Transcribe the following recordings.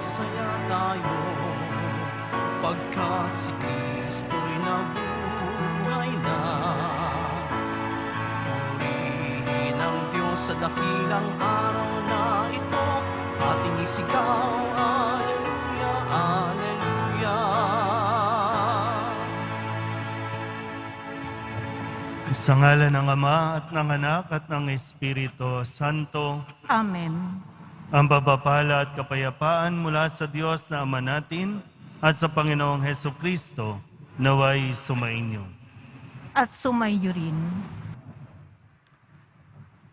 masaya tayo, pagkat si Kristo'y nabuhay na. Purihin ang Diyos sa dakilang araw na ito, ating isigaw, Alleluia, Alleluia. Sa ngalan ng Ama at ng Anak at ng Espiritu Santo. Amen. Ang pagpapala at kapayapaan mula sa Diyos na Ama natin at sa Panginoong Hesukristo naway sumainyo. At sumayo rin.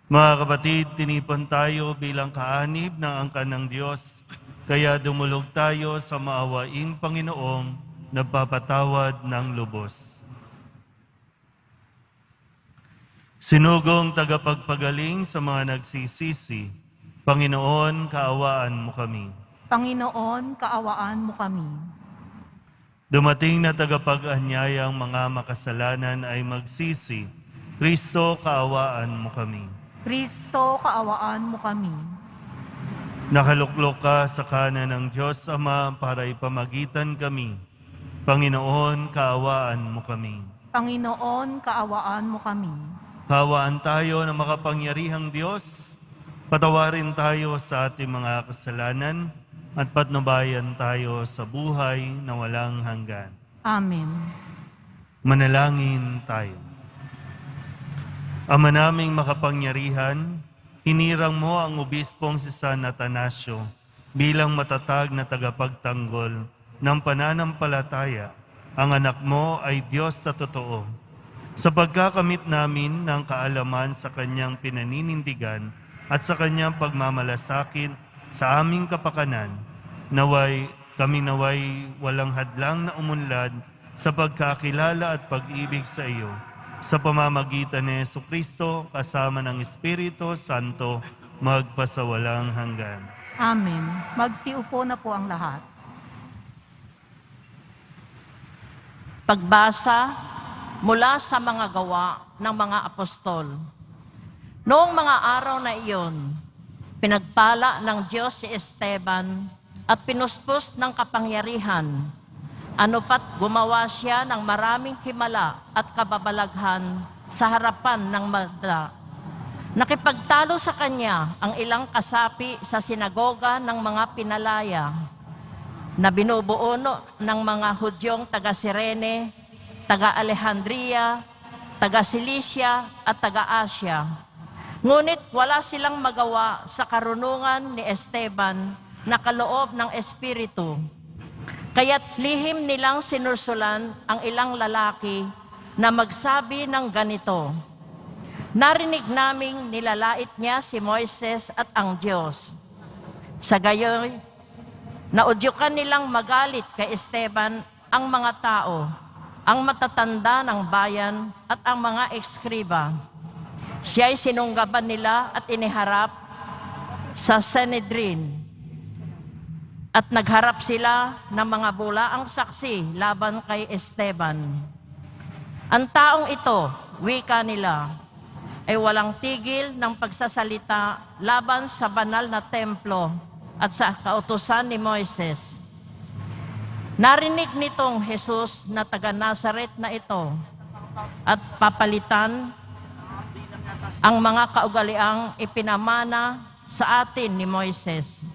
Mga kapatid, tinipon tayo bilang kaanib ng angkan ng Diyos, kaya dumulog tayo sa maawaing Panginoong nagpapatawad ng lubos. Sinugong tagapagpagaling sa mga nagsisisi, Panginoon, kaawaan mo kami. Panginoon, kaawaan mo kami. Dumating na tagapag-anyayang mga makasalanan ay magsisi, Kristo, kaawaan mo kami. Kristo, kaawaan mo kami. Nakaluklok ka sa kanan ng Diyos Ama para ipamagitan kami. Panginoon, kaawaan mo kami. Panginoon, kaawaan mo kami. Kaawaan tayo ng makapangyarihang Diyos. Patawarin tayo sa ating mga kasalanan at patnubayan tayo sa buhay na walang hanggan. Amen. Manalangin tayo. Ama naming makapangyarihan, hinirang mo ang obispong si San Atanasio bilang matatag na tagapagtanggol ng pananampalataya. Ang anak mo ay Diyos sa totoo. Sa pagkakamit namin ng kaalaman sa kanyang pinaninindigan at sa kanyang pagmamalasakit sa aming kapakanan, kami naway walang hadlang na umunlad sa pagkakilala at pag-ibig sa iyo, sa pamamagitan ni Jesucristo kasama ng Espiritu Santo, magpasawalang hanggan. Amen. Magsiupo na po ang lahat. Pagbasa mula sa mga gawa ng mga apostol. Noong mga araw na iyon, pinagpala ng Diyos si Esteban at pinuspos ng kapangyarihan. Ano pat gumawa siya ng maraming himala at kababalaghan sa harapan ng madla. Nakipagtalo sa kanya ang ilang kasapi sa sinagoga ng mga pinalaya na binubuo ng mga Hudyong taga-Sirene, taga-Alejandria, taga-Cilicia at taga-Asya. Ngunit wala silang magawa sa karunungan ni Esteban na kaloob ng Espiritu. Kaya't lihim nilang sinursulan ang ilang lalaki na magsabi ng ganito, narinig naming nilalait niya si Moises at ang Diyos. Sa gayoy, naudyukan nilang magalit kay Esteban ang mga tao, ang matatanda ng bayan at ang mga ekskriba. Siya'y sinunggaban nila at iniharap sa Sanhedrin. At nagharap sila ng mga bulaang saksi laban kay Esteban. Ang taong ito, wika nila, ay walang tigil ng pagsasalita laban sa banal na templo at sa kautusan ni Moises. Narinig nitong Jesus na taga-Nazaret na ito at papalitan ang mga kaugaliang ipinamana sa atin ni Moises.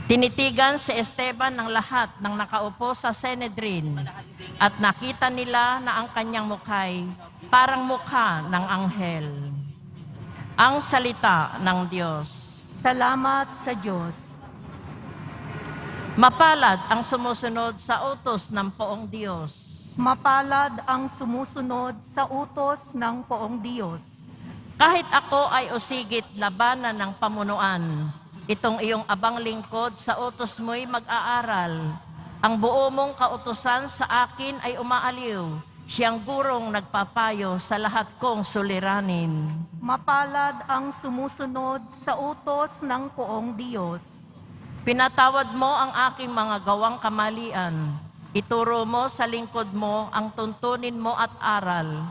Tinitigan si Esteban ng lahat ng nakaupo sa Sanhedrin at nakita nila na ang kanyang mukhay parang mukha ng anghel. Ang salita ng Diyos. Salamat sa Diyos. Mapalad ang sumusunod sa utos ng poong Diyos. Mapalad ang sumusunod sa utos ng poong Diyos. Kahit ako ay usigit labanan ng pamunuan, itong iyong abang lingkod sa utos mo'y mag-aaral. Ang buo mong kautusan sa akin ay umaaliw. Siyang gurong nagpapayo sa lahat kong suliranin. Mapalad ang sumusunod sa utos ng poong Diyos. Pinatawad mo ang aking mga gawang kamalian. Ituro mo sa lingkod mo ang tuntunin mo at aral.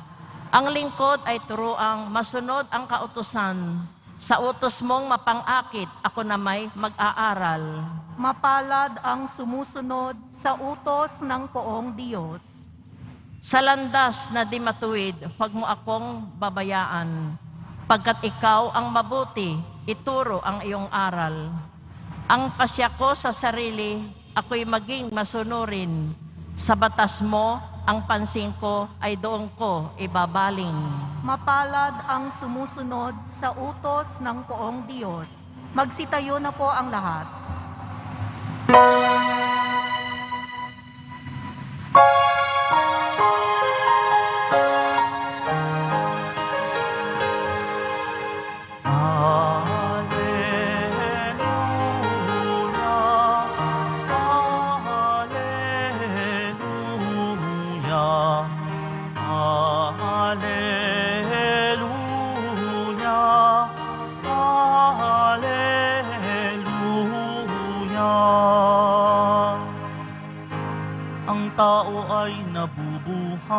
Ang lingkod ay turuang masunod ang kautusan. Sa utos mong mapang-akit, ako na may mag-aaral. Mapalad ang sumusunod sa utos ng poong Diyos. Sa landas na di matuwid, huwag mo akong babayaan. Pagkat ikaw ang mabuti, ituro ang iyong aral. Ang pasya ko sa sarili, ako'y maging masunurin. Sa batas mo, ang pansin ko ay doon ko ibabaling. Mapalad ang sumusunod sa utos ng poong Diyos. Magsitayo na po ang lahat. Ang tao ay nabubuhay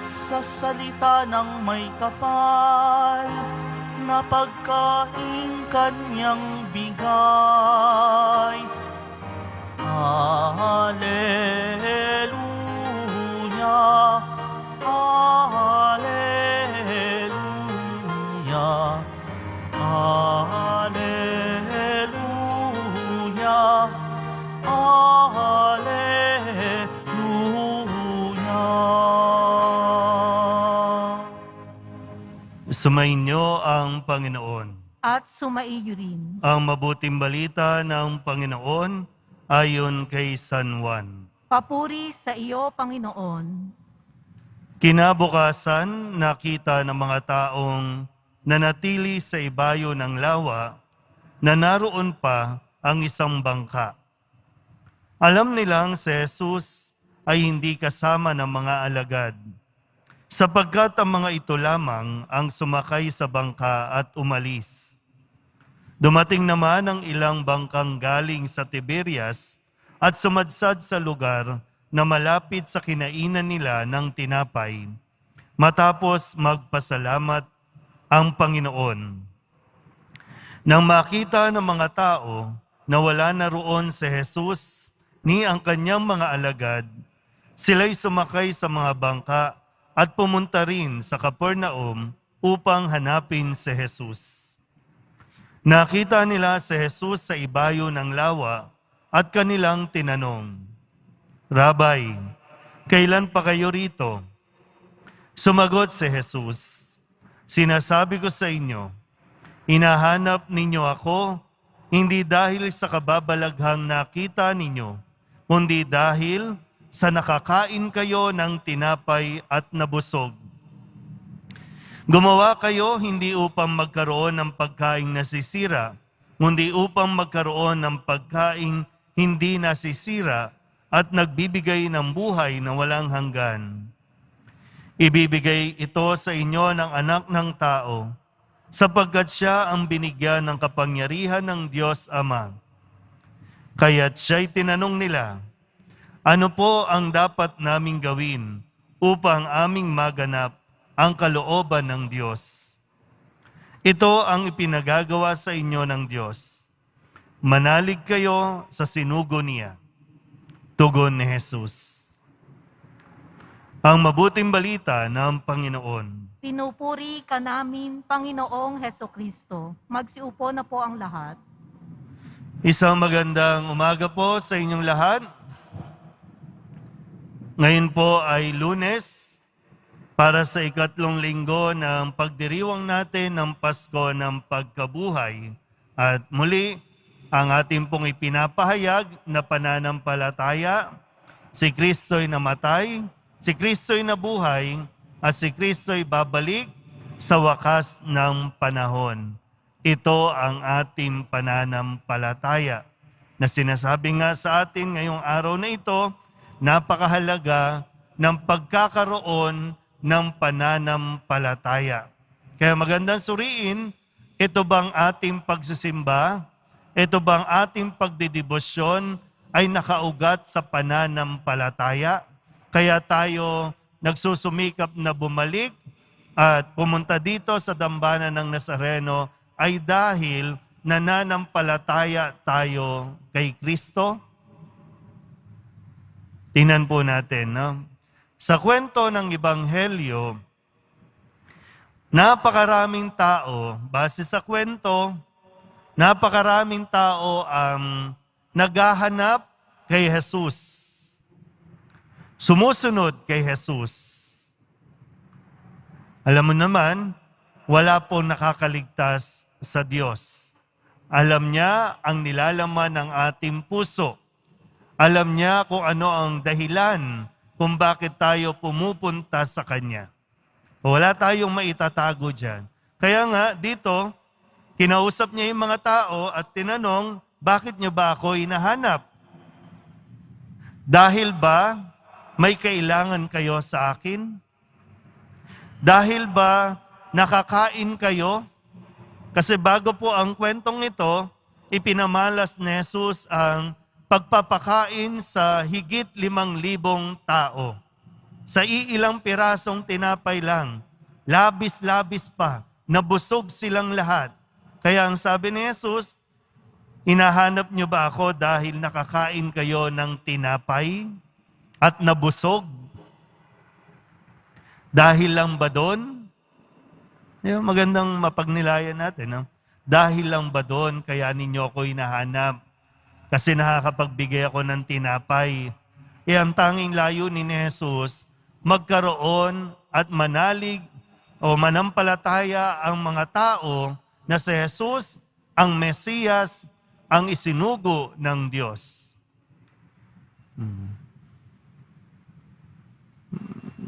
sa salita ng may kapal na pagkain kanyang bigay. Hallelujah, Hallelujah, Hallelujah, Hallelujah. Sumainyo ang Panginoon. At sumaiyo rin. Ang mabuting balita ng Panginoon ayon kay San Juan. Papuri sa iyo, Panginoon. Kinabukasan, nakita ng mga taong nanatili sa ibayo ng lawa na naroon pa ang isang bangka. Alam nilang si Jesus ay hindi kasama ng mga alagad, sapagkat ang mga ito lamang ang sumakay sa bangka at umalis. Dumating naman ang ilang bangkang galing sa Tiberias at sumadsad sa lugar na malapit sa kinainan nila ng tinapay, matapos magpasalamat ang Panginoon. Nang makita ng mga tao na wala na roon si Jesus ni ang kanyang mga alagad, sila'y sumakay sa mga bangka at pumunta rin sa Capernaum upang hanapin si Jesus. Nakita nila si Jesus sa ibayo ng lawa at kanilang tinanong, "Rabay, kailan pa kayo rito?" Sumagot si Jesus, "Sinasabi ko sa inyo, hinahanap ninyo ako, hindi dahil sa kababalaghang nakita ninyo, kundi dahil sa nakakain kayo ng tinapay at nabusog. Gumawa kayo hindi upang magkaroon ng pagkaing nasisira, kundi upang magkaroon ng pagkaing hindi nasisira at nagbibigay ng buhay na walang hanggan. Ibibigay ito sa inyo ng Anak ng Tao, sapagkat siya ang binigyan ng kapangyarihan ng Diyos Ama." Kaya't siya'y tinanong nila, "Ano po ang dapat naming gawin upang aming maganap ang kalooban ng Diyos?" Ito ang ipinagagawa sa inyo ng Diyos. Manalig kayo sa sinugo niya. Tugon ni Jesus. Ang mabuting balita ng Panginoon. Pinupuri ka namin, Panginoong Hesukristo. Magsiupo na po ang lahat. Isang magandang umaga po sa inyong lahat. Ngayon po ay Lunes, para sa ikatlong linggo ng pagdiriwang natin ng Pasko ng Pagkabuhay. At muli, ang ating pong ipinapahayag na pananampalataya, si Kristo'y namatay, si Kristo'y nabuhay, at si Kristo'y babalik sa wakas ng panahon. Ito ang ating pananampalataya na sinasabi nga sa atin ngayong araw na ito, napakahalaga ng pagkakaroon ng pananampalataya. Kaya magandang suriin, ito bang ating pagsisimba, ito bang ating pagdidibosyon ay nakaugat sa pananampalataya? Kaya tayo nagsusumikap na bumalik at pumunta dito sa dambana ng Nazareno ay dahil nananampalataya tayo kay Kristo? Tingnan po natin, no? Sa kwento ng Ebanghelyo, napakaraming tao, base sa kwento, napakaraming tao ang naghahanap kay Jesus. Sumusunod kay Jesus. Alam mo naman, wala pong nakakaligtas sa Diyos. Alam niya ang nilalaman ng ating puso. Alam niya kung ano ang dahilan kung bakit tayo pumupunta sa Kanya. Wala tayong maitatago dyan. Kaya nga, dito, kinausap niya yung mga tao at tinanong, bakit niyo ba ako hinahanap? Dahil ba may kailangan kayo sa akin? Dahil ba nakakain kayo? Kasi bago po ang kwentong ito, ipinamalas ni Jesus ang pagpapakain sa higit 5,000 tao. Sa iilang pirasong tinapay lang, labis-labis pa, nabusog silang lahat. Kaya ang sabi ni Jesus, hinahanap niyo ba ako dahil nakakain kayo ng tinapay at nabusog? Dahil lang ba doon? Yung magandang mapagnilayan natin. No? Dahil lang ba doon kaya ninyo ako hinahanap? Kasi nakakapagbigay ako ng tinapay. Ang tanging layunin ni Jesus, magkaroon at manalig o manampalataya ang mga tao na si Jesus, ang Mesiyas, ang isinugo ng Diyos.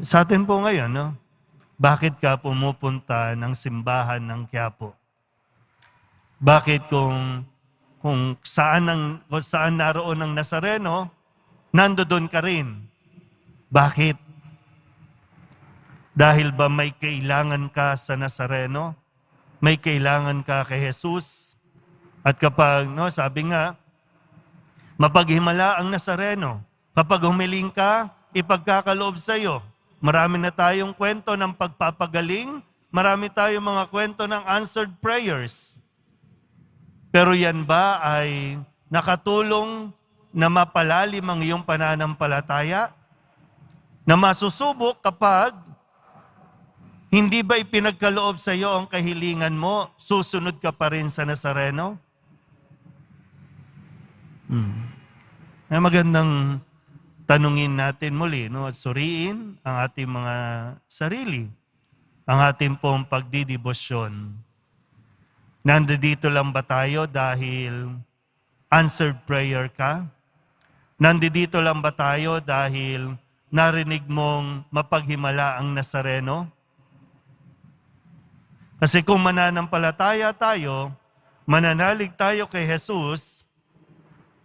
Sa atin po ngayon, no? Bakit ka pumupunta ng simbahan ng Quiapo? Bakit kung saan naroon ang Nazareno, nandoon ka rin? Bakit? Dahil ba may kailangan ka sa Nazareno? May kailangan ka kay Jesus? At kapag, no, sabi nga, mapaghimala ang Nazareno. Kapag humiling ka, ipagkakaloob sa iyo. Marami na tayong kwento ng pagpapagaling, marami tayong mga kwento ng answered prayers. Pero yan ba ay nakatulong na mapalalim ang iyong pananampalataya? Na masusubok kapag hindi ba ipinagkaloob sa iyo ang kahilingan mo, susunod ka pa rin sa Nazareno? Ay magandang tanungin natin muli, no, at suriin ang ating mga sarili, ang ating pong pagdidibosyon. Nandito lang ba tayo dahil answered prayer ka? Nandito lang ba tayo dahil narinig mong mapaghimala ang Nazareno? Kasi kung mananampalataya tayo, mananalig tayo kay Jesus,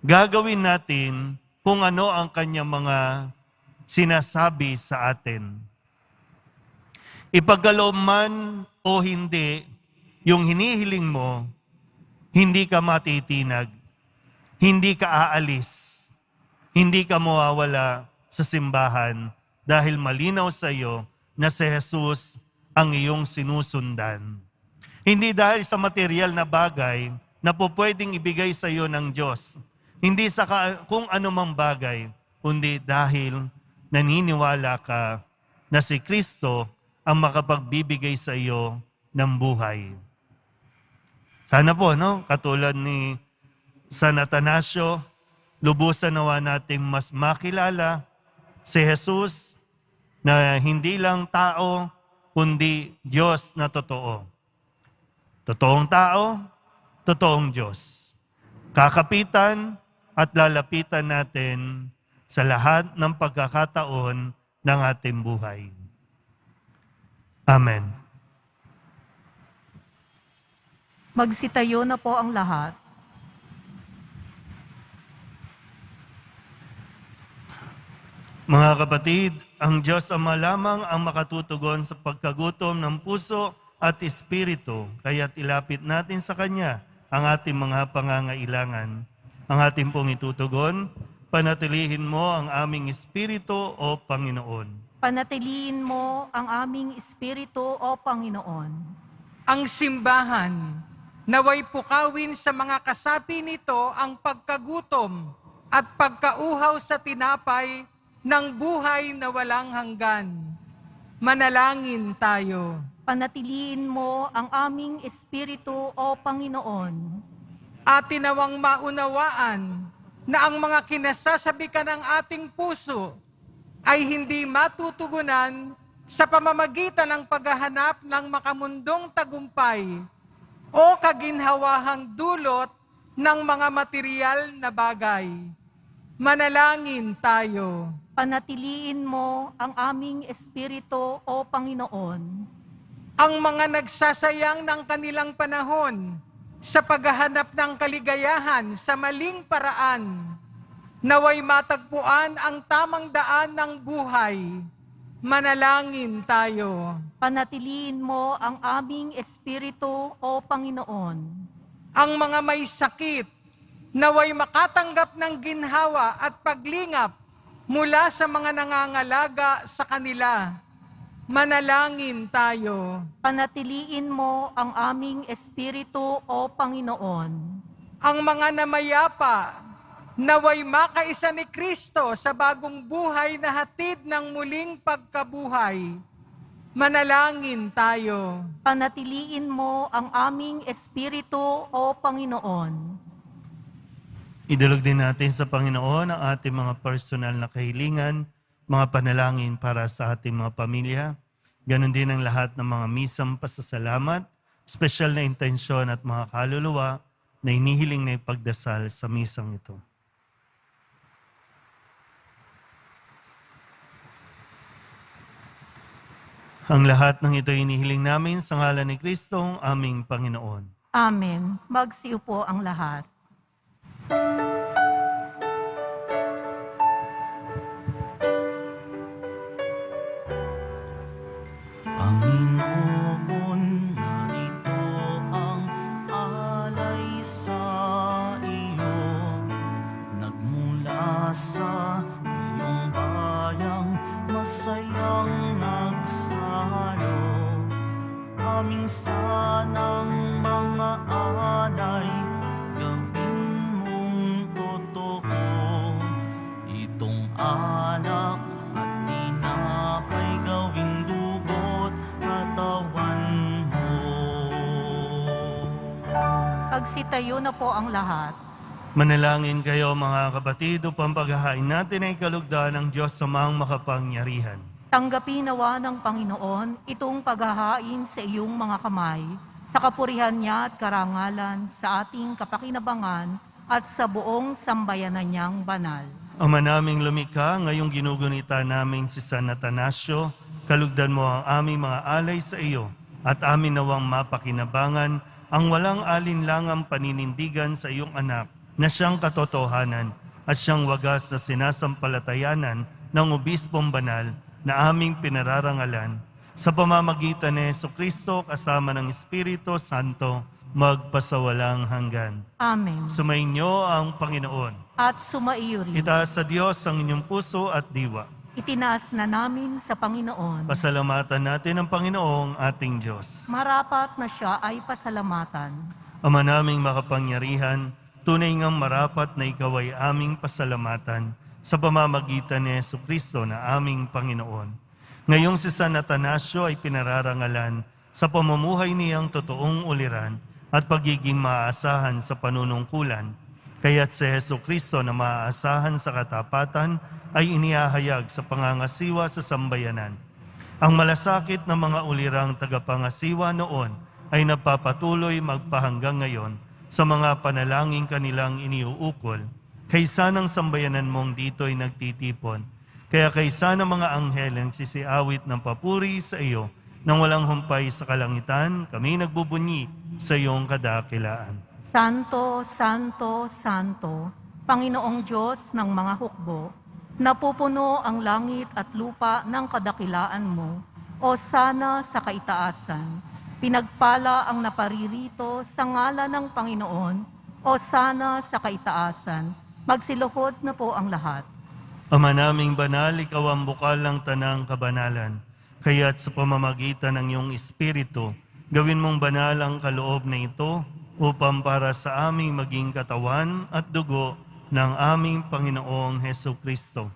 gagawin natin kung ano ang kanyang mga sinasabi sa atin. Ipagkaloob man o hindi, yung hinihiling mo, hindi ka matitinag, hindi ka aalis, hindi ka mawawala sa simbahan dahil malinaw sa iyo na si Jesus ang iyong sinusundan. Hindi dahil sa material na bagay na po pwedeng ibigay sa iyo ng Diyos, hindi sa kung anumang bagay, kundi dahil naniniwala ka na si Kristo ang makapagbibigay sa iyo ng buhay. Sana po, no? Katulad ni San Atanasio, lubusan nawa nating mas makilala si Jesus na hindi lang tao, kundi Diyos na totoo. Totoong tao, totoong Diyos. Kakapitan at lalapitan natin sa lahat ng pagkakataon ng ating buhay. Amen. Magsitayo na po ang lahat. Mga kapatid, ang Diyos Ama lamang ang makatutugon sa pagkagutom ng puso at espiritu, kaya't ilapit natin sa Kanya ang ating mga pangangailangan. Ang ating pong itutugon, panatilihin mo ang aming espiritu, O Panginoon. Panatiliin mo ang aming espiritu, O Panginoon. Ang simbahan, naway pukawin sa mga kasapi nito ang pagkagutom at pagkauhaw sa tinapay ng buhay na walang hanggan. Manalangin tayo. Panatiliin mo ang aming espiritu, O Panginoon. Atin nawang maunawaan na ang mga kinasasabikan ng ating puso ay hindi matutugunan sa pamamagitan ng paghahanap ng makamundong tagumpay o kaginhawahang dulot ng mga material na bagay. Manalangin tayo. Panatiliin mo ang aming espiritu, O Panginoon. Ang mga nagsasayang ng kanilang panahon sa paghahanap ng kaligayahan sa maling paraan, naway matagpuan ang tamang daan ng buhay. Manalangin tayo. Panatiliin mo ang aming espiritu, O Panginoon. Ang mga may sakit, naway makatanggap ng ginhawa at paglingap mula sa mga nangangalaga sa kanila. Manalangin tayo. Panatiliin mo ang aming espiritu, O Panginoon. Ang mga namayapa, naway makaisa ni Kristo sa bagong buhay na hatid ng muling pagkabuhay. Manalangin tayo. Panatiliin mo ang aming espiritu, O Panginoon. Idulog din natin sa Panginoon ang ating mga personal na kahilingan, mga panalangin para sa ating mga pamilya. Ganon din ang lahat ng mga misang pasasalamat, espesyal na intensyon at mga kaluluwa na inihiling na ipagdasal sa misang ito. Ang lahat ng ito inihiling namin sa ngalan ni Kristong aming Panginoon. Amen. Magsiupo ang lahat. Panginoon, narito ang alay sa iyo, nagmula sa iyong bayang masayang nagsalo. Aming sanang mga alay, gawin mong totoo. Itong alak at tinapay gawing dugot katawan mo. Pagsitayo na po ang lahat. Manalangin kayo mga kapatid upang paghahain natin ay kalugdan ng Diyos sa mga makapangyarihan. Tanggapin nawa ng Panginoon itong paghahain sa iyong mga kamay, sa kapurihan niya at karangalan, sa ating kapakinabangan at sa buong sambayanan niyang banal. Ama naming lumikha, ngayong ginugunita namin si San Atanasio, kalugdan mo ang aming mga alay sa iyo at amin nawang mapakinabangan ang walang alinlangang paninindigan sa iyong anak na siyang katotohanan at siyang wagas na sinasampalatayanan ng Obispong Banal na aming pinararangalan sa pamamagitan ni Jesucristo kasama ng Espiritu Santo magpasawalang hanggan. Amen. Sumainyo ang Panginoon. At sumaiyo rin. Itaas sa Diyos ang inyong puso at diwa. Itinaas na namin sa Panginoon. Pasalamatan natin ang Panginoong ating Diyos. Marapat na siya ay pasalamatan. Ama naming makapangyarihan, tunay ngang marapat na ikaw ay aming pasalamatan sa pamamagitan ni Jesucristo na aming Panginoon. Ngayong si San Atanasio ay pinararangalan sa pamumuhay niyang totoong uliran at pagiging maaasahan sa panunungkulan. Kaya't si Jesucristo na maaasahan sa katapatan ay inihahayag sa pangangasiwa sa sambayanan. Ang malasakit na mga ulirang tagapangasiwa noon ay napapatuloy magpahanggang ngayon sa mga panalangin kanilang iniuukol. Kaysa ng sambayanan mong dito'y nagtitipon, kaya kaysa ng mga anghel ang sisiawit ng papuri sa iyo, nang walang humpay sa kalangitan, kami nagbubunyi sa iyong kadakilaan. Santo, Santo, Santo, Panginoong Diyos ng mga hukbo, napupuno ang langit at lupa ng kadakilaan mo, o sana sa kaitaasan. Pinagpala ang naparirito sa ngalan ng Panginoon, o sana sa kaitaasan. Magsiluhod na po ang lahat. Ama naming banal, ikaw ang bukal ng tanang kabanalan. Kaya't sa pamamagitan ng iyong Espiritu, gawin mong banal ang kaloob na ito upang para sa aming maging katawan at dugo ng aming Panginoong Heso Kristo.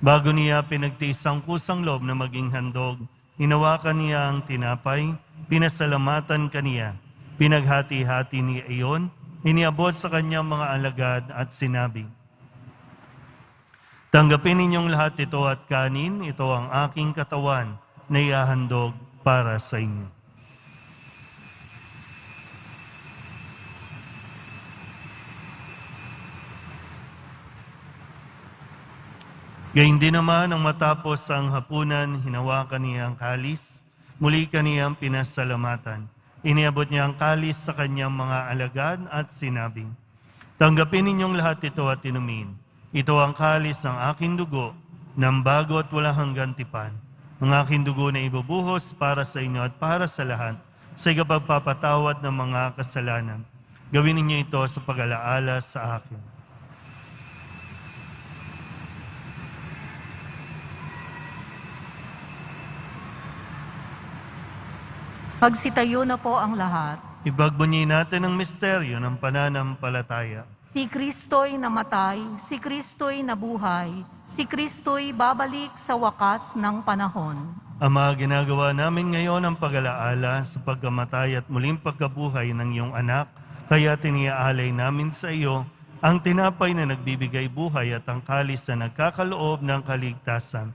Bago niya pinagtiis ang kusang loob na maging handog, hinawakan niya ang tinapay, pinasalamatan kaniya, pinaghati-hati niya iyon, iniabot sa kanyang mga alagad at sinabi, "Tanggapin ninyong lahat ito at kanin, ito ang aking katawan na ihahandog para sa inyo." Gayun din naman, ang matapos ang hapunan, hinawakan niya ang kalis, muli kaniyang pinasalamatan. Iniabot niya ang kalis sa kanyang mga alagad at sinabi, "Tanggapin ninyong lahat ito at inumin. Ito ang kalis ng aking dugo, ng bago at walang hanggang tipan. Ang aking dugo na ibubuhos para sa inyo at para sa lahat, sa ikapagpapatawad ng mga kasalanan. Gawin ninyo ito sa pag-alaala sa akin." Pagsitayo na po ang lahat. Ibagbunyi natin ang misteryo ng pananampalataya. Si Kristo'y namatay, si Kristo'y nabuhay, si Kristo'y babalik sa wakas ng panahon. Ama, ginagawa namin ngayon ang pag-alaala sa pagkamatay at muling pagkabuhay ng iyong anak, kaya tiniaalay namin sa iyo ang tinapay na nagbibigay buhay at ang kalis na nagkakaloob ng kaligtasan.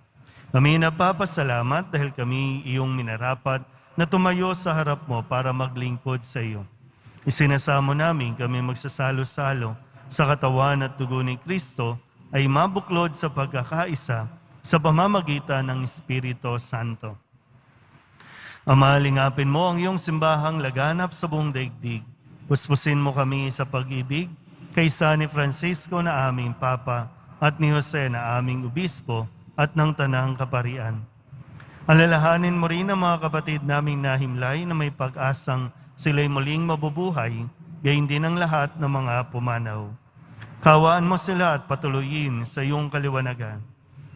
Kami napapasalamat dahil kami iyong minarapat na tumayo sa harap mo para maglingkod sa iyo. Isinasamo namin kami magsasalo-salo sa katawan at dugo ni Kristo ay mabuklod sa pagkakaisa sa pamamagitan ng Espiritu Santo. Ama, lingapin mo ang iyong simbahang laganap sa buong daigdig. Puspusin mo kami sa pag-ibig kaysa ni Francisco na aming Papa at ni Jose na aming Obispo at ng Tanang Kaparian. Alalahanin mo rin ang mga kapatid naming nahimlay na may pag-asang sila'y muling mabubuhay, gayon din ang lahat ng mga pumanaw. Kawaan mo sila at patuloyin sa iyong kaliwanagan.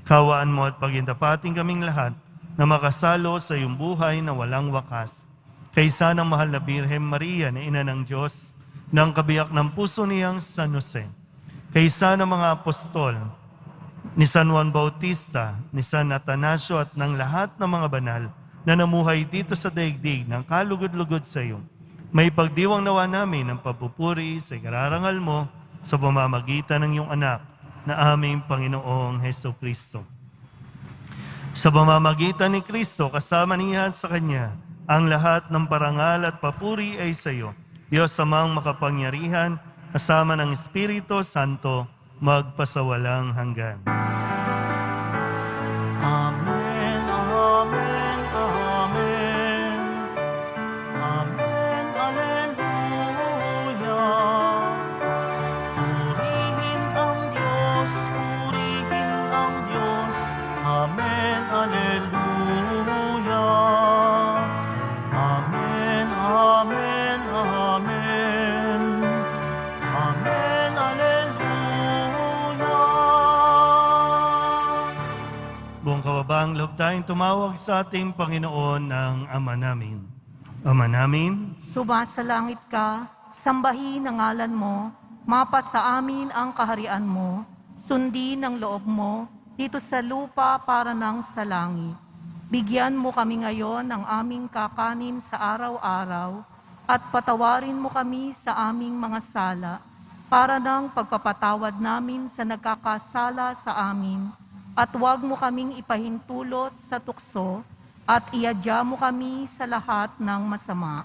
Kawaan mo at pagintapating kaming lahat na makasalo sa iyong buhay na walang wakas. Kaysa ng mahal na Birhen Maria na Ina ng Diyos, ng kabiyak ng puso niyang San Jose. Kaysa ng mga apostol, ni San Juan Bautista, ni San Atanasio at ng lahat ng mga banal na namuhay dito sa daigdig ng kalugod-lugod sa iyo. May pagdiwang nawa namin ng papupuri sa ikararangal mo sa pamamagitan ng iyong anak na aming Panginoong Heso Kristo. Sa pamamagitan ni Kristo, kasama niya sa Kanya, ang lahat ng parangal at papuri ay sa iyo. Diyos amang makapangyarihan, kasama ng Espiritu Santo, magpasawalang hanggan. Amen, amen, amen. Amen, alleluia. Purihin ang Diyos, purihin ang Diyos. Amen, alleluia. Amen, amen, amen. Amen, alleluia. Buong kababaang loob tayong tumawag sa ating Panginoon ng Ama namin. Ama namin, Sumasalangit ka, sambahin ang ngalan mo, mapasa amin ang kaharian mo, sundin ang loob mo, dito sa lupa para nang sa langit. Bigyan mo kami ngayon ng aming kakanin sa araw-araw, at patawarin mo kami sa aming mga sala, para ng pagpapatawad namin sa nagkakasala sa amin, at huwag mo kaming ipahintulot sa tukso, at iadya mo kami sa lahat ng masama.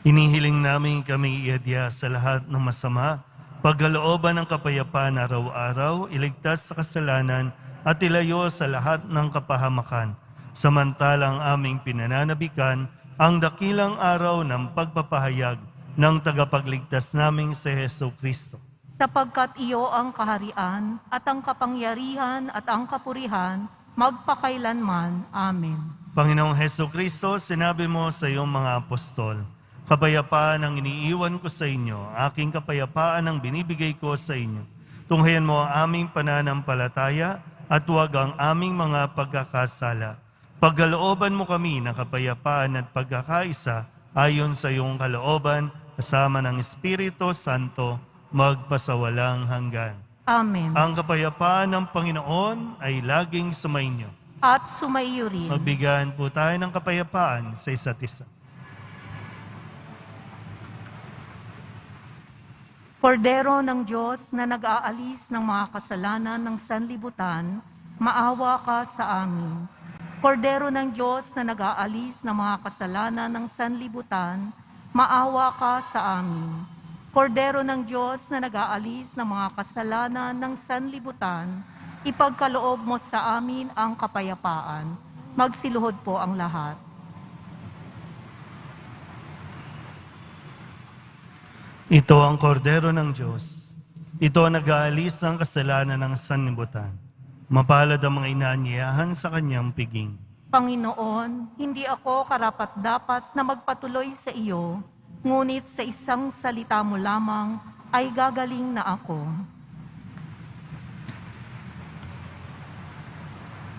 inihiling namin kami iadya sa lahat ng masama, pagkalooban ng kapayapaan araw-araw, iligtas sa kasalanan at ilayo sa lahat ng kapahamakan. Samantalang aming pinananabikan ang dakilang araw ng pagpapahayag ng tagapagligtas naming si Heso Kristo. Sapagkat iyo ang kaharian at ang kapangyarihan at ang kapurihan magpakailanman. Amen. Panginoong Heso Kristo, sinabi mo sa iyong mga apostol, kapayapaan ang iniiwan ko sa inyo, aking kapayapaan ang binibigay ko sa inyo. Tunghayan mo ang aming pananampalataya at huwag ang aming mga pagkakasala. Pagkalooban mo kami ng kapayapaan at pagkakaisa ayon sa iyong kalooban, kasama ng Espiritu Santo, magpasawalang hanggan. Amen. Ang kapayapaan ng Panginoon ay laging sumainyo. At sumaiyo rin. Magbigyan po tayo ng kapayapaan sa isa't isa. Kordero ng Diyos na nag-aalis ng mga kasalanan ng sanlibutan, maawa ka sa amin. Kordero ng Diyos na nag-aalis ng mga kasalanan ng sanlibutan, maawa ka sa amin. Kordero ng Diyos na nag-aalis ng mga kasalanan ng sanlibutan, ipagkaloob mo sa amin ang kapayapaan. Magsiluhod po ang lahat. Ito ang kordero ng Diyos. Ito ang nag-aalis ng kasalanan ng sanlibutan. Mapalad ang mga inaanyayahan sa kanyang piging. Panginoon, hindi ako karapat-dapat na magpatuloy sa iyo, ngunit sa isang salita mo lamang ay gagaling na ako.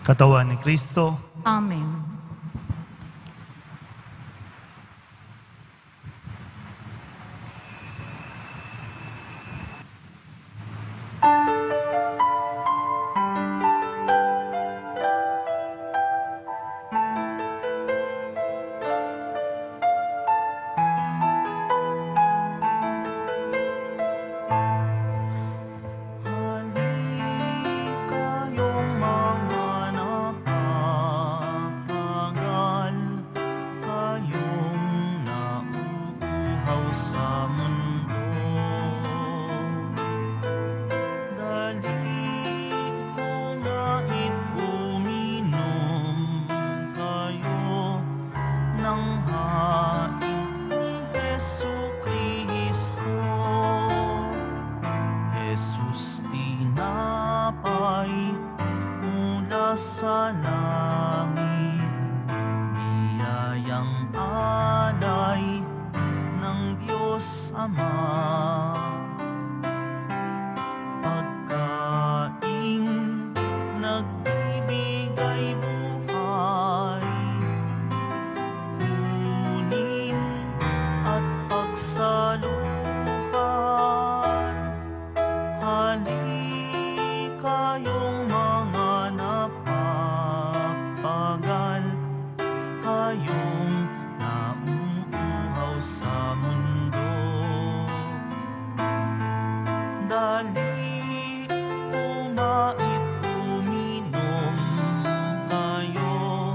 Katawan ni Kristo, Amen. Kayong mga napapagal, kayong nauuhaw sa mundo. Dali kumait uminom kayo ng hain ni Jesucristo. Jesus, tinapay mula sa langit, biyayang alay ng Diyos Ama. Pagkaing nagbibigay buhay, kunin at pagsaluhan. Hali kayong mga napapagal, kayong nauuhaw sa mundo. Dali kumait uminom kayo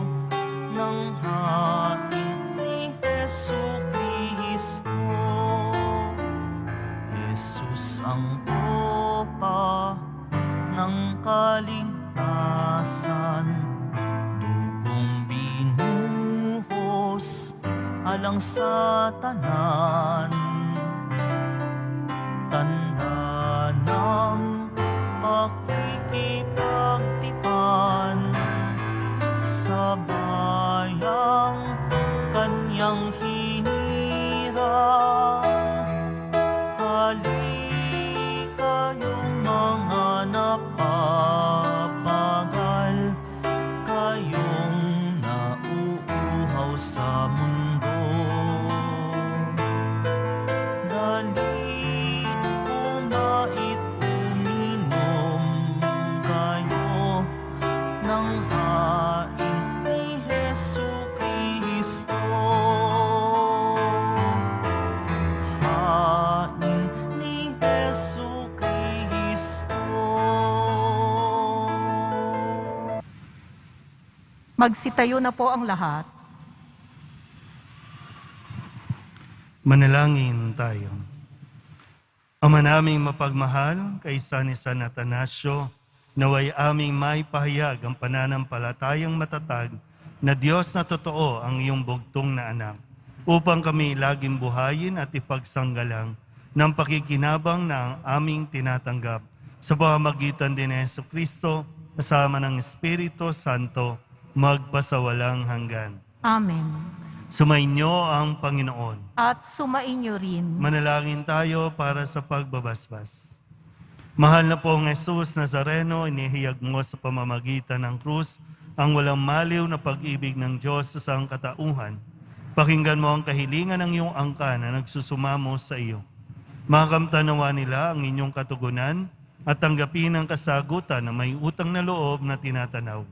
ng hain ni Jesucristo. Jesus ang opa ng kaligtasan, dugong binuhos alang sa tanan. Tanda ng pakikipagtipan sa bayang kanyang hinirang. Hali kayong mga napapagal, kayong nauuhaw sa mundo. Dali kumait uminom kayo ng hain ni Jesucristo. Hain ni Jesucristo. Magsitayo na po ang lahat. manalangin tayo. Ama naming mapagmahal, kaysa ni San Atanasio, naway aming maipahayag ang pananampalatayang matatag na Diyos na totoo ang iyong bugtong na anak, upang kami laging buhayin at ipagsanggalang ng pakikinabang na ang aming tinatanggap sa pamamagitan din ni Jesucristo kasama ng Espiritu Santo magpasawalang hanggan. Amen. Sumainyo ang Panginoon. At sumainyo rin. Manalangin tayo para sa pagbabasbas. Mahal na pong Jesus Nazareno, inihiyag mo sa pamamagitan ng krus ang walang maliw na pag-ibig ng Diyos sa sangkatauhan. Pakinggan mo ang kahilingan ng iyong angka na nagsusumamo sa iyo. Makamtanawa nila ang inyong katugunan at tanggapin ang kasagutan na may utang na loob na tinatanaw.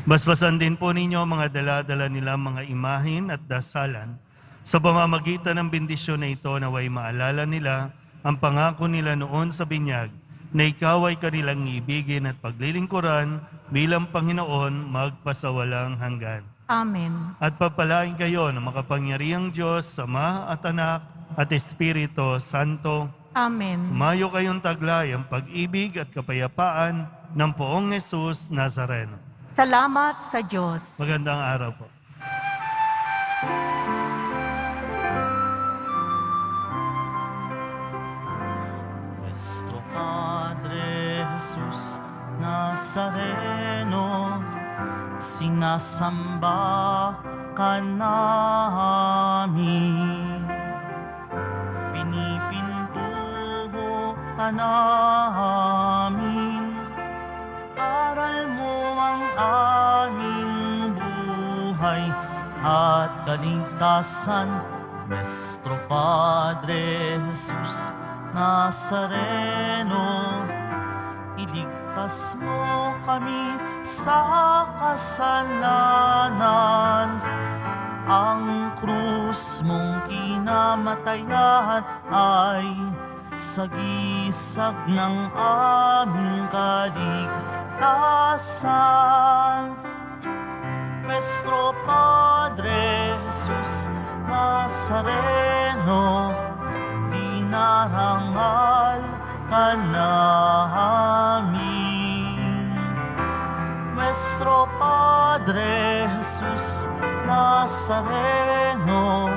Basbasan din po ninyo mga dala-dala nila mga imahin at dasalan sa pamamagitan ng bendisyon na ito naway maalala nila ang pangako nila noon sa binyag na ikaw ay kanilang ibigin at paglilingkuran bilang Panginoon magpasawalang hanggan. Amen. At pagpalain kayo ng makapangyarihang Diyos, Ama at Anak at Espiritu Santo. Amen. Umayo kayong taglay ang pag-ibig at kapayapaan ng Poong Jesus Nazareno. Salamat sa Diyos. Magandang araw po. Nuestro Padre Jesus Nazareno, sinasamba ka namin. Pinipintuho ka namin. Aral mo ang aming buhay at kaligtasan. Nuestro Padre Jesus Nazareno, iligtas mo kami sa kasalanan. Ang krus mong kinamatayan ay sagisag ng aming kaligtasan. Nuestro Padre Jesus Nazareno, dinarangal ka namin. Nuestro Padre Jesus Nazareno,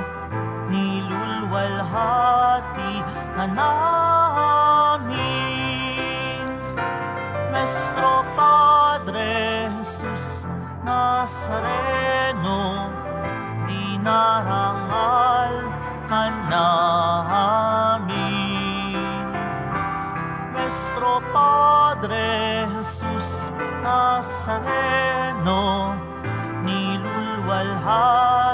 nilulwalhati ka namin. Nuestro Padre Jesus Nazareno, dinarangal ka namin. Nuestro Padre Jesus Nazareno, nilulwalhati